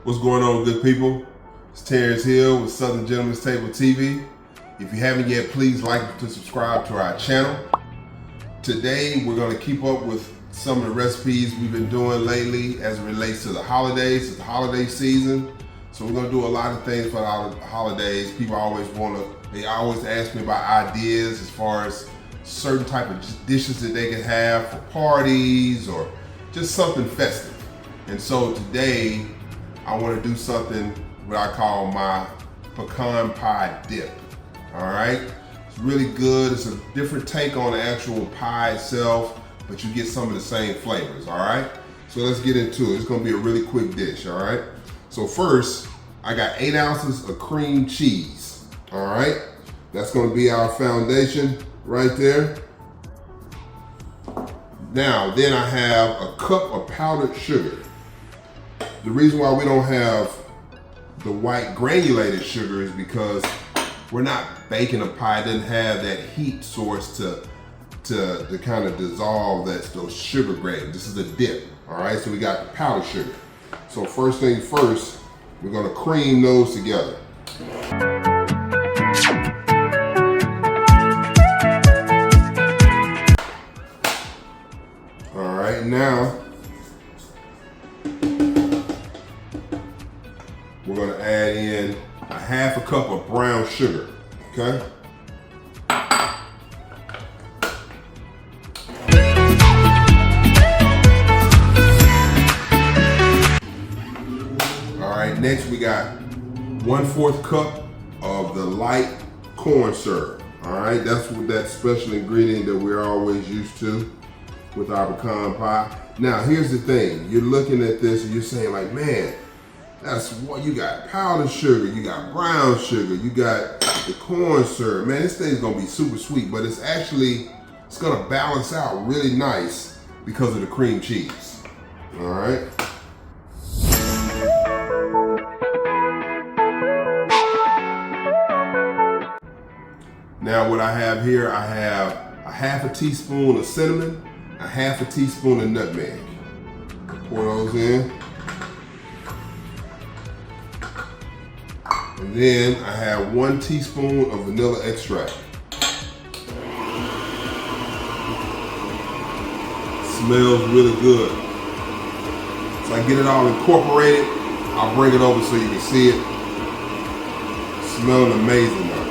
What's going on, good people? It's Terrence Hill with Southern Gentleman's Table TV. If you haven't yet, please like and subscribe to our channel. Today, we're going to keep up with some of the recipes we've been doing lately as it relates to the holidays. It's the holiday season. So we're going to do a lot of things for the holidays. People they always ask me about ideas as far as certain type of dishes that they can have for parties or just something festive. And so today, I want to do something what I call my pecan pie dip. All right, it's really good. It's a different take on the actual pie itself, but you get some of the same flavors. All right, so let's get into it. It's going to be a really quick dish. All right, so first I got 8 ounces of cream cheese. All right, that's going to be our foundation right there. Now, then I have a cup of powdered sugar. The reason why we don't have the white granulated sugar is because we're not baking a pie. It doesn't have that heat source to kind of dissolve those sugar grains. This is a dip, all right? So we got the powdered sugar. So first thing first, we're gonna cream those together. All right, now, we're gonna add in a 1/2 cup of brown sugar, okay? All right, next we got 1/4 cup of the light corn syrup. All right, that's that special ingredient that we're always used to with our pecan pie. Now, here's the thing. You're looking at this and you're saying like, man, that's what you got: powdered sugar, you got brown sugar, you got the corn syrup. Man, this thing's gonna be super sweet, but it's gonna balance out really nice because of the cream cheese. All right. Now what I have here, I have a 1/2 teaspoon of cinnamon, a 1/2 teaspoon of nutmeg. Pour those in. And then I have 1 teaspoon of vanilla extract. Smells really good. So I get it all incorporated. I'll bring it over so you can see it. Smelling amazing though.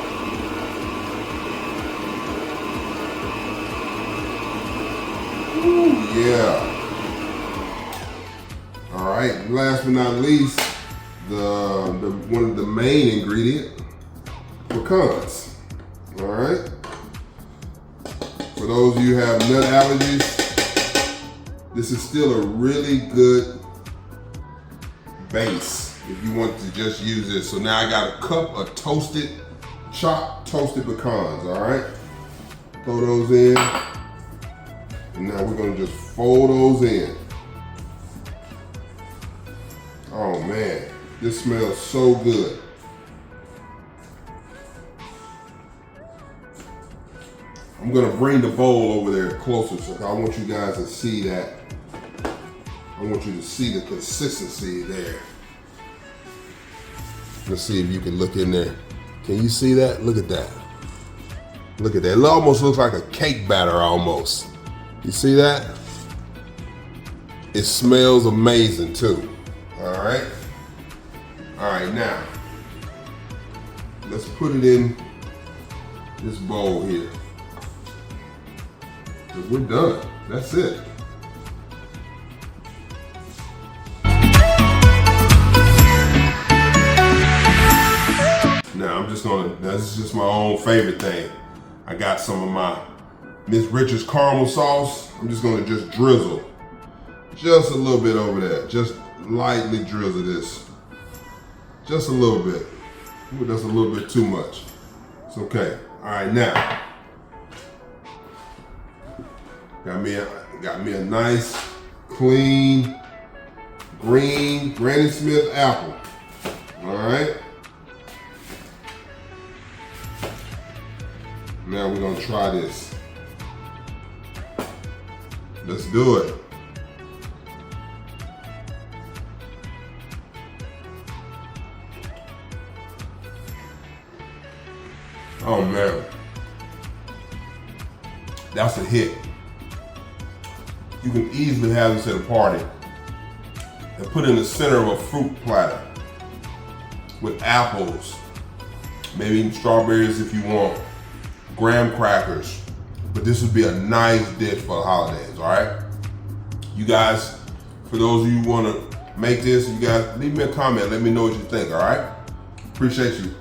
Ooh, yeah. All right, last but not least, one of the main ingredient, pecans. All right. For those of you who have nut allergies, this is still a really good base if you want to just use this. So now I got a cup of chopped toasted pecans. All right. Throw those in, and now we're gonna just fold those in. Oh man. This smells so good. I'm gonna bring the bowl over there closer so I want you guys to see that. I want you to see the consistency there. Let's see if you can look in there. Can you see that? Look at that. Look at that. It almost looks like a cake batter almost. You see that? It smells amazing too. All right. All right, now, let's put it in this bowl here. We're done. That's it. Now, this is just my own favorite thing. I got some of my Miss Richards caramel sauce. I'm just gonna drizzle just a little bit over there. Just lightly drizzle this. Just a little bit. Ooh, that's a little bit too much. It's okay. All right, now. Got me a nice, clean, green Granny Smith apple. All right. Now we're gonna try this. Let's do it. Oh man, that's a hit. You can easily have this at a party and put it in the center of a fruit platter with apples, maybe even strawberries if you want, graham crackers. But this would be a nice dish for the holidays, all right? You guys, for those of you who want to make this, you guys leave me a comment. Let me know what you think, all right? Appreciate you.